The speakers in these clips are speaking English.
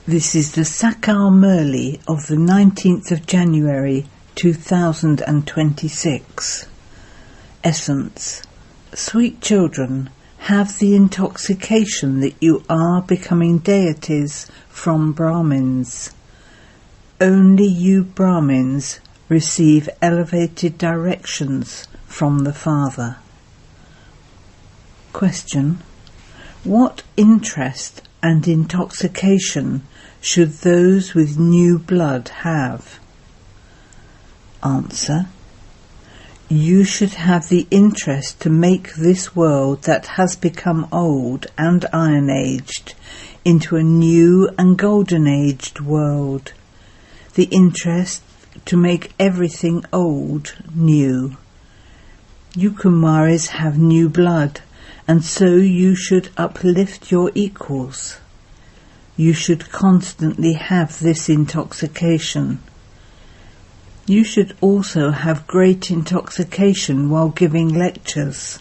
This is the English Murli of the 19th of January 2026. Essence. Sweet children, have the intoxication that you are becoming deities from Brahmins. Only you Brahmins receive elevated directions from the Father. Question. What interest and intoxication should those with new blood have? Answer. You should have the interest to make this world that has become old and iron-aged into a new and golden-aged world. The interest to make everything old new. You Kumaris have new blood, and so you should uplift your equals. You should constantly have this intoxication. You should also have great intoxication while giving lectures.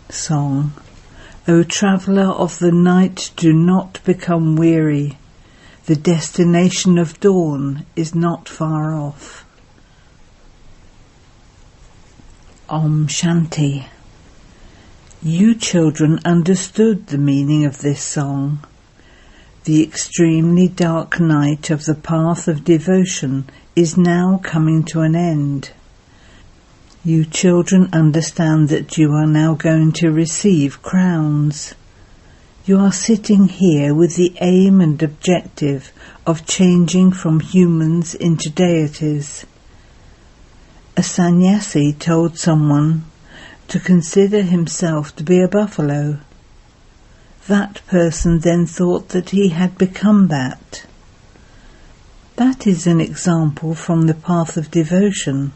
Song. O traveller of the night, do not become weary. The destination of dawn is not far off. Om Shanti. You children understood the meaning of this song. The extremely dark night of the path of devotion is now coming to an end. You children understand that you are now going to receive crowns. You are sitting here with the aim and objective of changing from humans into deities. A sannyasi told someone to consider himself to be a buffalo. That person then thought that he had become that. That is an example from the path of devotion,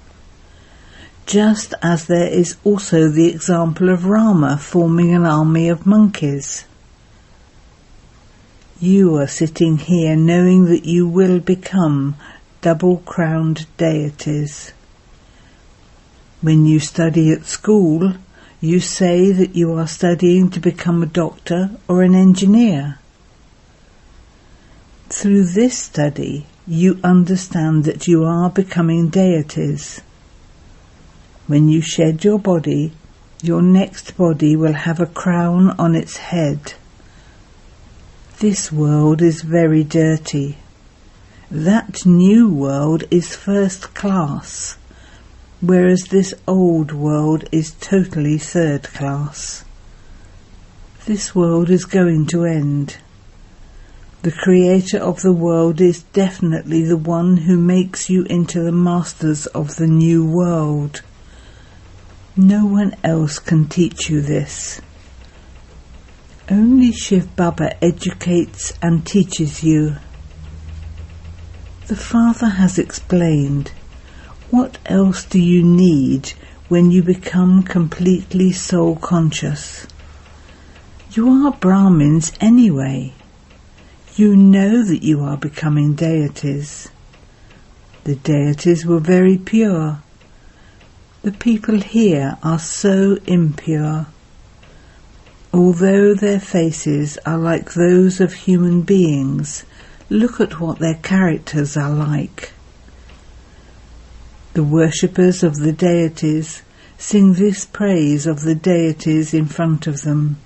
just as there is also the example of Rama forming an army of monkeys. You are sitting here knowing that you will become double-crowned deities. When you study at school, you say that you are studying to become a doctor or an engineer. Through this study, you understand that you are becoming deities. When you shed your body, your next body will have a crown on its head. This world is very dirty. That new world is first class, whereas this old world is totally third class. This world is going to end. The creator of the world is definitely the one who makes you into the masters of the new world. No one else can teach you this. Only Shiv Baba educates and teaches you. The Father has explained. What else do you need when you become completely soul-conscious? You are Brahmins anyway. You know that you are becoming deities. The deities were very pure. The people here are so impure. Although their faces are like those of human beings, look at what their characters are like. The worshippers of the deities sing this praise of the deities in front of them.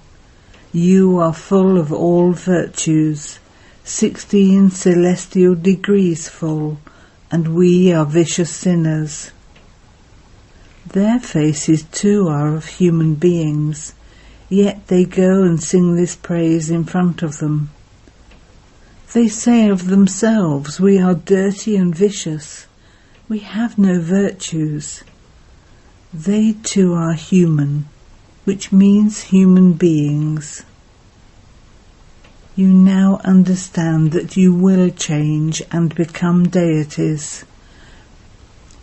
You are full of all virtues, 16 celestial degrees full, and we are vicious sinners. Their faces too are of human beings, yet they go and sing this praise in front of them. They say of themselves, we are dirty and vicious. We have no virtues. They too are human, which means human beings. You now understand that you will change and become deities.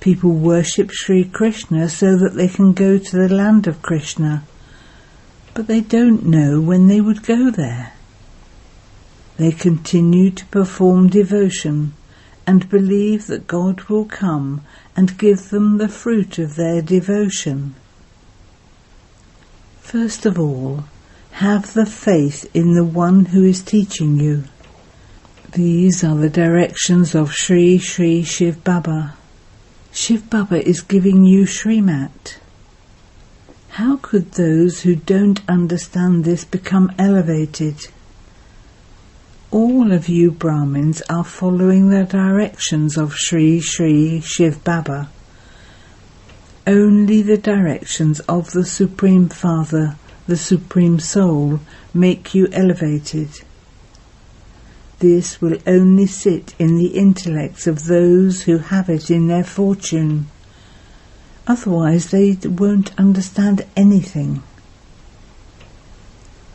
People worship Sri Krishna so that they can go to the land of Krishna, but they don't know when they would go there. They continue to perform devotion and believe that God will come and give them the fruit of their devotion. First of all, Have the faith in the one who is teaching you. These are the directions of Sri Sri Shiv Baba. Shiv Baba is giving you Srimat. How could those who don't understand this become elevated? All of you Brahmins are following the directions of Sri Sri Shiv Baba. Only the directions of the Supreme Father, the Supreme Soul, make you elevated. This will only sit in the intellects of those who have it in their fortune. Otherwise they won't understand anything.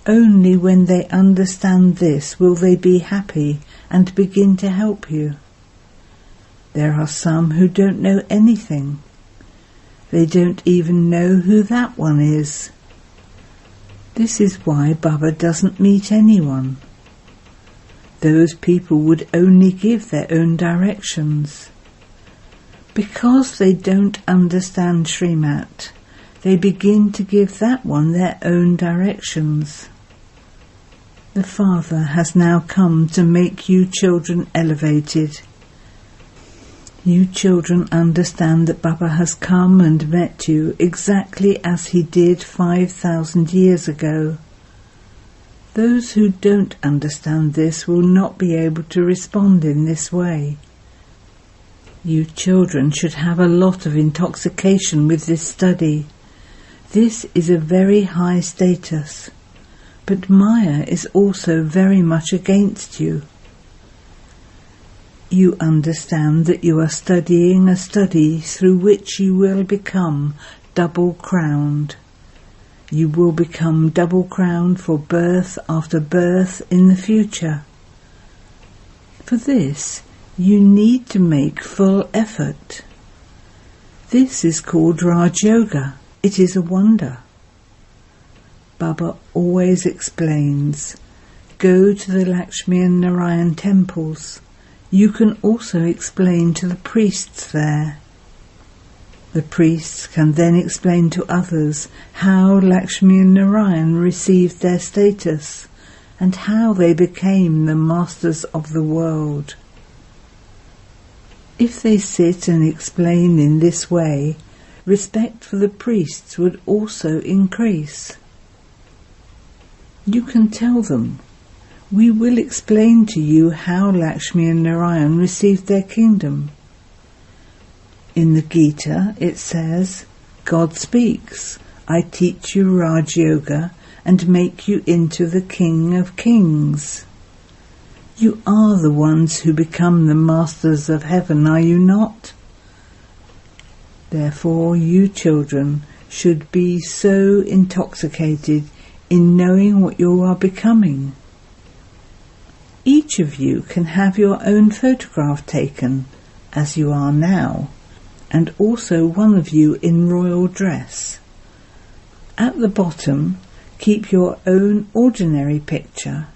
Only when they understand this will they be happy and begin to help you. There are some who don't know anything. They don't even know who that one is. This is why Baba doesn't meet anyone. Those people would only give their own directions. Because they don't understand Srimat, they begin to give that one their own directions. The Father has now come to make you children elevated. You children understand that Baba has come and met you exactly as he did 5,000 years ago. Those who don't understand this will not be able to respond in this way. You children should have a lot of intoxication with this study. This is a very high status. But Maya is also very much against you. You understand that you are studying a study through which you will become double-crowned. You will become double-crowned for birth after birth in the future. For this, you need to make full effort. This is called Raj Yoga. It is a wonder. Baba always explains, go to the Lakshmi and Narayan temples. You can also explain to the priests there. The priests can then explain to others how Lakshmi and Narayan received their status and how they became the masters of the world. If they sit and explain in this way, respect for the priests would also increase. You can tell them, we will explain to you how Lakshmi and Narayan received their kingdom. In the Gita it says, God speaks, I teach you Raj Yoga and make you into the King of Kings. You are the ones who become the masters of heaven, are you not? Therefore you children should be so intoxicated in knowing what you are becoming. Each of you can have your own photograph taken, as you are now, and also one of you in royal dress. At the bottom, keep your own ordinary picture,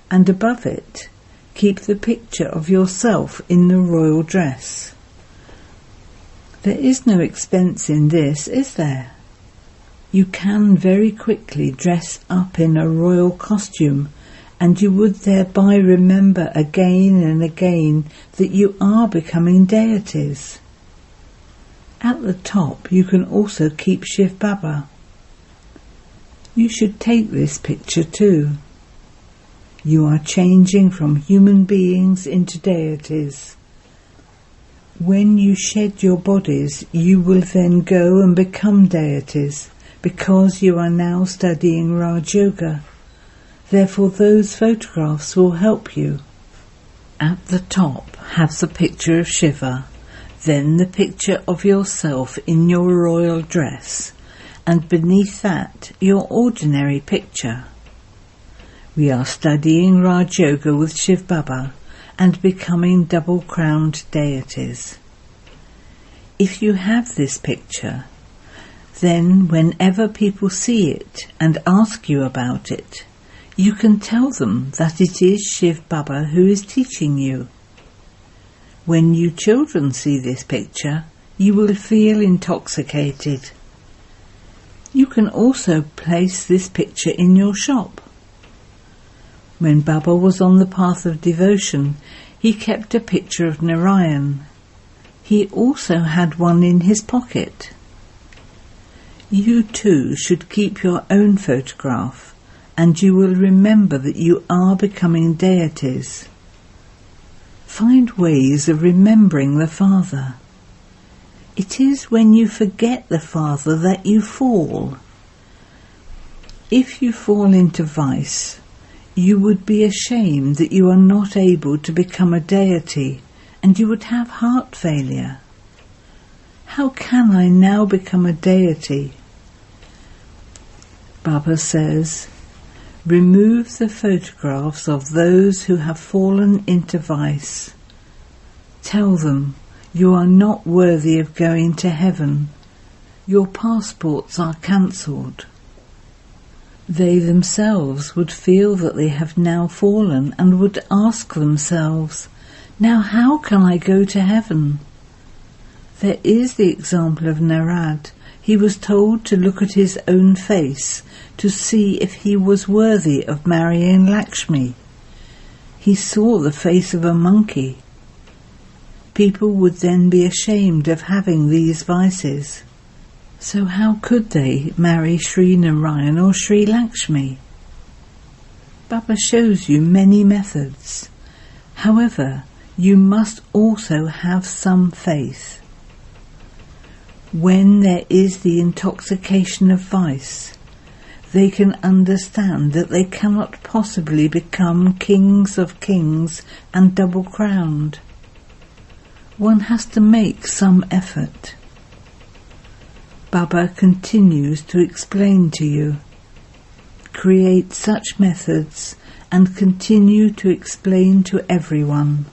and above it, keep the picture of yourself in the royal dress. There is no expense in this, is there? You can very quickly dress up in a royal costume, and you would thereby remember again and again that you are becoming deities. At the top you can also keep Shiv Baba. You should take this picture too. You are changing from human beings into deities. When you shed your bodies, you will then go and become deities, because you are now studying Raj Yoga. Therefore those photographs will help you. At the top have the picture of Shiva, then the picture of yourself in your royal dress, and beneath that your ordinary picture. We are studying Raj Yoga with Shiv Baba and becoming double-crowned deities. If you have this picture, then whenever people see it and ask you about it, you can tell them that it is Shiv Baba who is teaching you. When you children see this picture, you will feel intoxicated. You can also place this picture in your shop. When Baba was on the path of devotion, he kept a picture of Narayan. He also had one in his pocket. You too should keep your own photograph, and you will remember that you are becoming deities. Find ways of remembering the Father. It is when you forget the Father that you fall. If you fall into vice, you would be ashamed that you are not able to become a deity, and you would have heart failure. How can I now become a deity? Baba says, remove the photographs of those who have fallen into vice. Tell them, you are not worthy of going to heaven. Your passports are cancelled. They themselves would feel that they have now fallen and would ask themselves, now how can I go to heaven? There is the example of Narad. He was told to look at his own face to see if he was worthy of marrying Lakshmi. He saw the face of a monkey. People would then be ashamed of having these vices. So how could they marry Sri Narayan or Sri Lakshmi? Baba shows you many methods. However, you must also have some faith. When there is the intoxication of vice, they can understand that they cannot possibly become kings of kings and double-crowned. One has to make some effort. Baba continues to explain to you. Create such methods and continue to explain to everyone.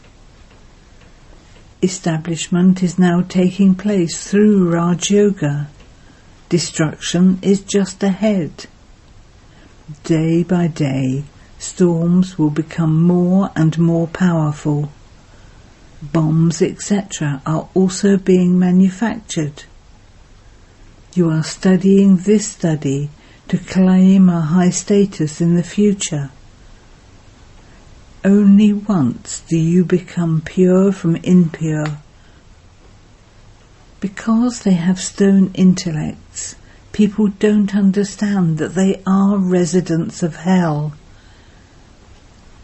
Establishment is now taking place through Raj Yoga. Destruction is just ahead. Day by day, storms will become more and more powerful. Bombs, etc. are also being manufactured. You are studying this study to claim a high status in the future. Only once do you become pure from impure. Because they have stone intellects, people don't understand that they are residents of hell.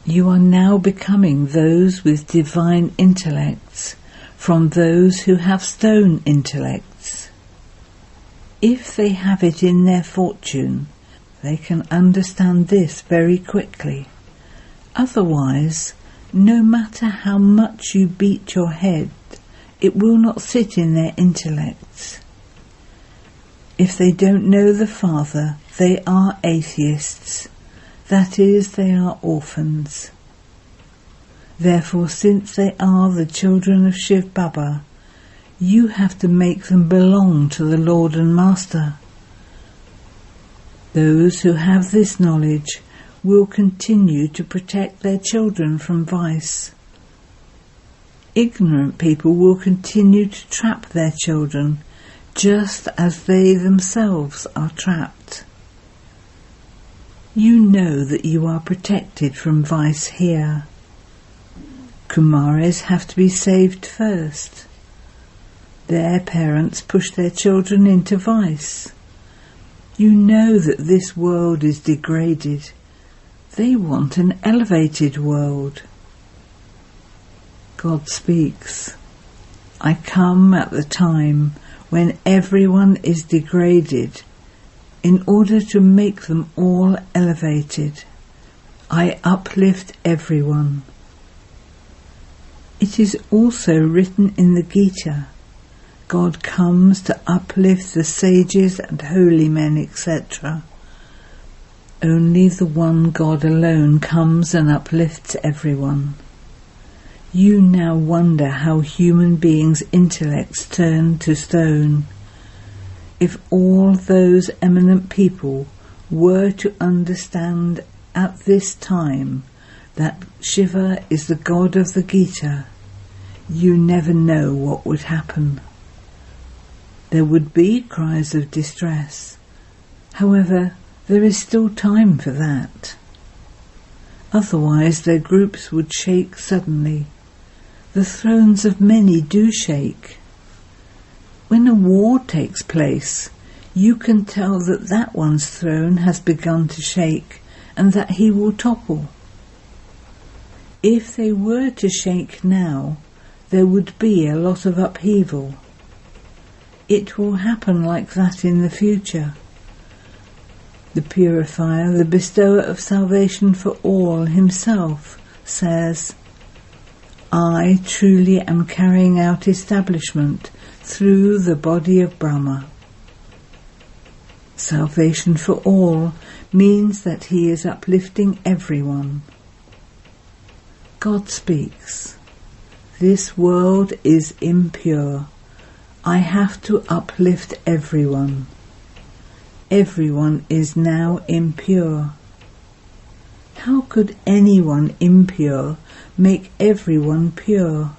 You are now becoming those with divine intellects from those who have stone intellects. If they have it in their fortune, they can understand this very quickly. Otherwise, no matter how much you beat your head, it will not sit in their intellects. If they don't know the Father, they are atheists. That is, they are orphans. Therefore, since they are the children of Shiv Baba, you have to make them belong to the Lord and Master. Those who have this knowledge will continue to protect their children from vice. Ignorant people will continue to trap their children, just as they themselves are trapped. You know that you are protected from vice here. Kumaris have to be saved first. Their parents push their children into vice. You know that this world is degraded. They want an elevated world. God speaks. I come at the time when everyone is degraded, in order to make them all elevated. I uplift everyone. It is also written in the Gita, God comes to uplift the sages and holy men, etc. Only the one God alone comes and uplifts everyone. You now wonder how human beings' intellects turn to stone. If all those eminent people were to understand at this time that Shiva is the God of the Gita, you never know what would happen. There would be cries of distress, However, there is still time for that. Otherwise their groups would shake suddenly. The thrones of many do shake. When a war takes place, you can tell that that one's throne has begun to shake and that he will topple. If they were to shake now, there would be a lot of upheaval. It will happen like that in the future. The purifier, the bestower of salvation for all himself, says, I truly am carrying out establishment through the body of Brahma. Salvation for all means that he is uplifting everyone. God speaks, this world is impure. I have to uplift everyone. Everyone is now impure. How could anyone impure make everyone pure?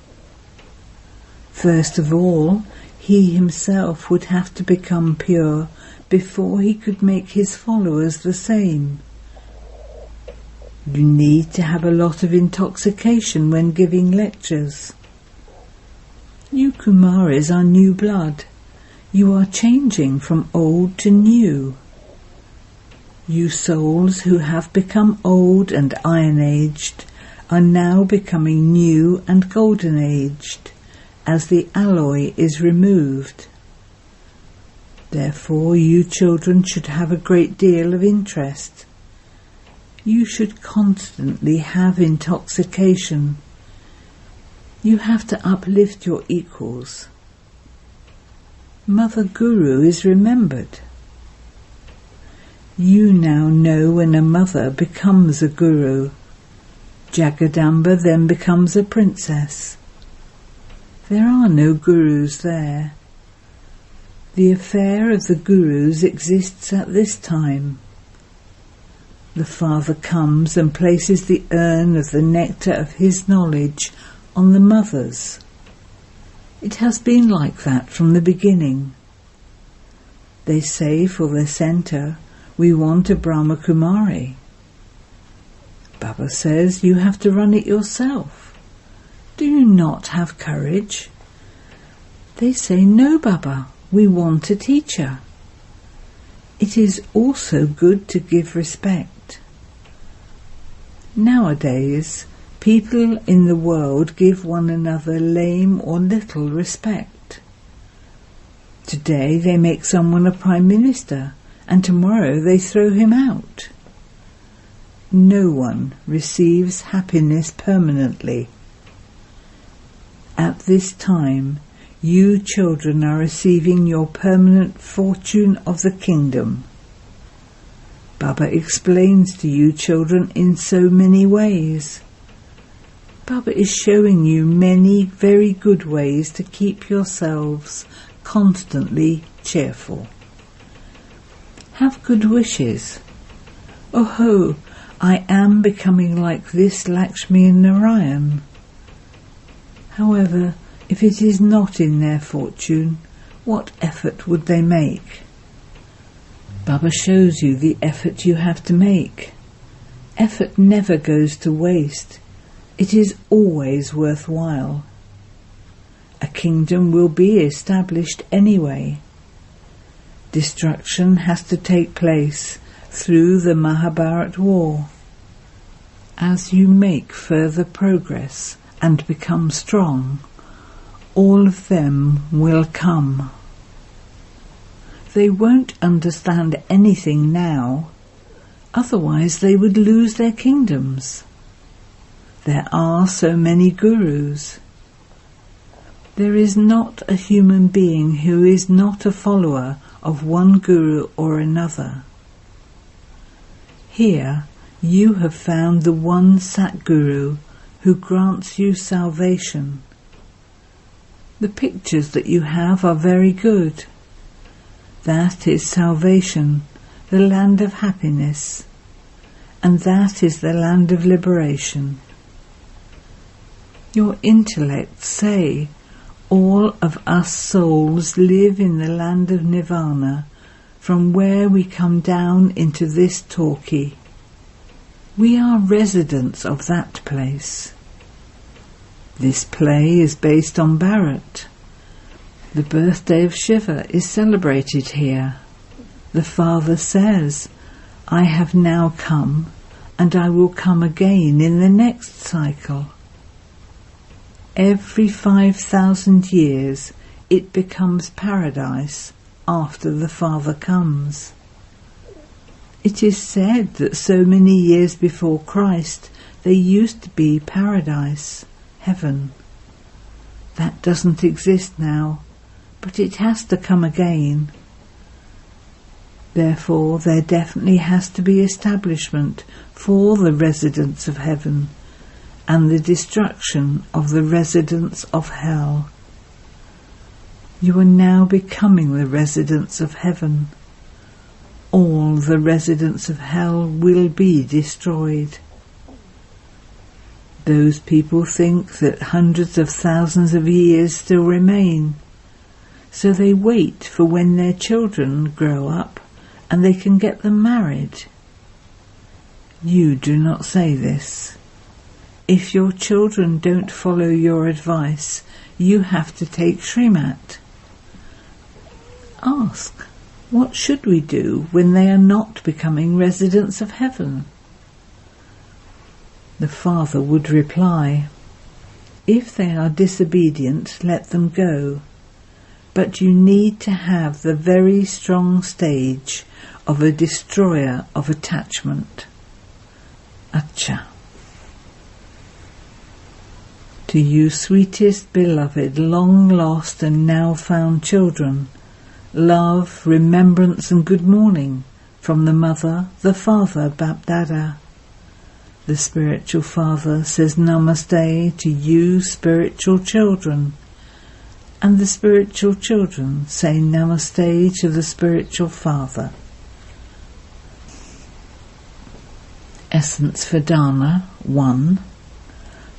First of all, he himself would have to become pure before he could make his followers the same. You need to have a lot of intoxication when giving lectures. You Kumaris are new blood. You are changing from old to new. You souls who have become old and iron-aged are now becoming new and golden-aged as the alloy is removed. Therefore, you children should have a great deal of interest. You should constantly have intoxication. You have to uplift your equals. Mother Guru is remembered. You now know when a mother becomes a guru. Jagadamba then becomes a princess. There are no gurus there. The affair of the gurus exists at this time. The father comes and places the urn of the nectar of his knowledge on the mothers. It has been like that from the beginning. They say for their centre, we want a Brahma Kumari. Baba says you have to run it yourself. Do you not have courage? They say, no, Baba, we want a teacher. It is also good to give respect. Nowadays, people in the world give one another lame or little respect. Today they make someone a prime minister, and tomorrow they throw him out. No one receives happiness permanently. At this time, you children are receiving your permanent fortune of the kingdom. Baba explains to you children in so many ways. Baba is showing you many very good ways to keep yourselves constantly cheerful. Have good wishes. Oh ho, I am becoming like this Lakshmi and Narayan. However, if it is not in their fortune, what effort would they make? Baba shows you the effort you have to make. Effort never goes to waste. It is always worthwhile. A kingdom will be established anyway. Destruction has to take place through the Mahabharat war. As you make further progress and become strong, all of them will come. They won't understand anything now, otherwise they would lose their kingdoms. There are so many gurus. There is not a human being who is not a follower of one guru or another. Here you have found the one Satguru who grants you salvation. The pictures that you have are very good. That is salvation, the land of happiness, and that is the land of liberation. Your intellects say all of us souls live in the land of nirvana from where we come down into this talkie. We are residents of that place. This play is based on Bharat. The birthday of Shiva is celebrated here. The Father says, I have now come, and I will come again in the next cycle. Every 5,000 years it becomes paradise after the Father comes. It is said that so many years before Christ there used to be paradise, heaven. That doesn't exist now, but it has to come again. Therefore there definitely has to be establishment for the residents of heaven and the destruction of the residents of hell. You are now becoming the residents of heaven. All the residents of hell will be destroyed. Those people think that hundreds of thousands of years still remain, so they wait for when their children grow up and they can get them married. You do not say this. If your children don't follow your advice, you have to take Srimat. Ask, what should we do when they are not becoming residents of heaven? The Father would reply, if they are disobedient, let them go. But you need to have the very strong stage of a destroyer of attachment. Acha. To you, sweetest beloved, long lost and now found children, love, remembrance and good morning from the Mother, the Father, Bapdada. The spiritual Father says Namaste to you, spiritual children, and the spiritual children say Namaste to the spiritual Father. Essence for Dana 1.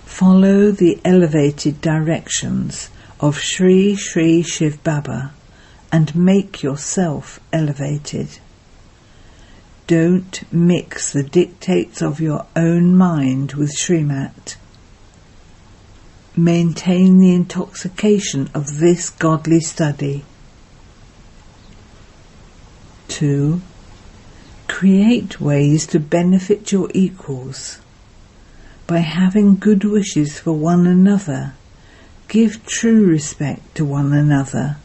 Follow the elevated directions of Sri Sri Shiv Baba and make yourself elevated. Don't mix the dictates of your own mind with Srimat. Maintain the intoxication of this godly study. 2. Create ways to benefit your equals. By having good wishes for one another, give true respect to one another,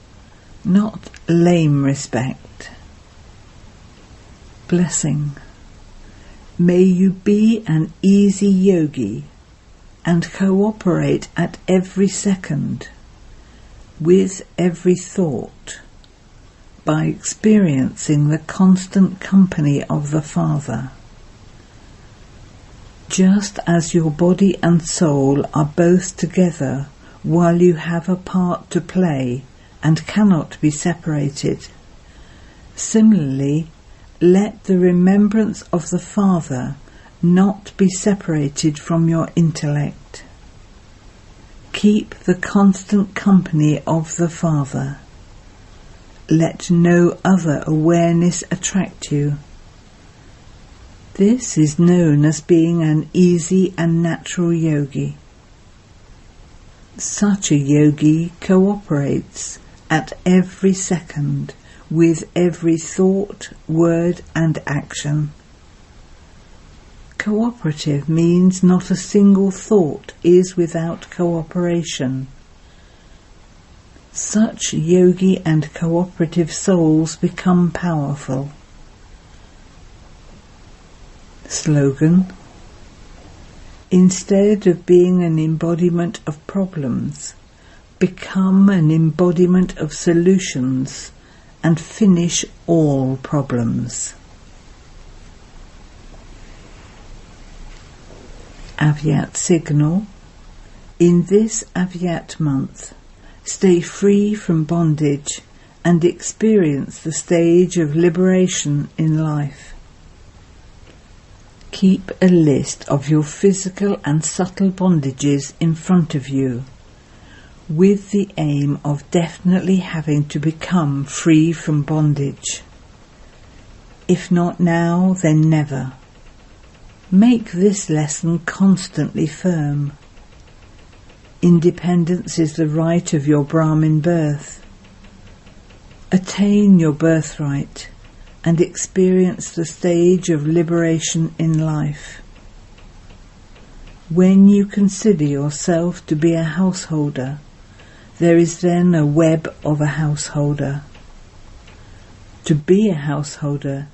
not lame respect. Blessing. May you be an easy yogi and cooperate at every second, with every thought, by experiencing the constant company of the Father. Just as your body and soul are both together while you have a part to play and cannot be separated, similarly, let the remembrance of the Father not be separated from your intellect. Keep the constant company of the Father. Let no other awareness attract you. This is known as being an easy and natural yogi. Such a yogi cooperates at every second with every thought, word and action. Cooperative means not a single thought is without cooperation. Such yogi and cooperative souls become powerful. Slogan: instead of being an embodiment of problems, become an embodiment of solutions and finish all problems. Avyat signal. In this Avyat month, stay free from bondage and experience the stage of liberation in life. Keep a list of your physical and subtle bondages in front of you, with the aim of definitely having to become free from bondage. If not now, then never. Make this lesson constantly firm. Independence is the right of your Brahmin birth. Attain your birthright and experience the stage of liberation in life. When you consider yourself to be a householder, there is then a web of a householder. To be a householder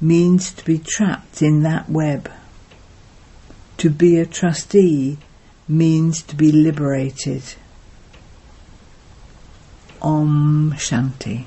means to be trapped in that web. To be a trustee means to be liberated. Om Shanti.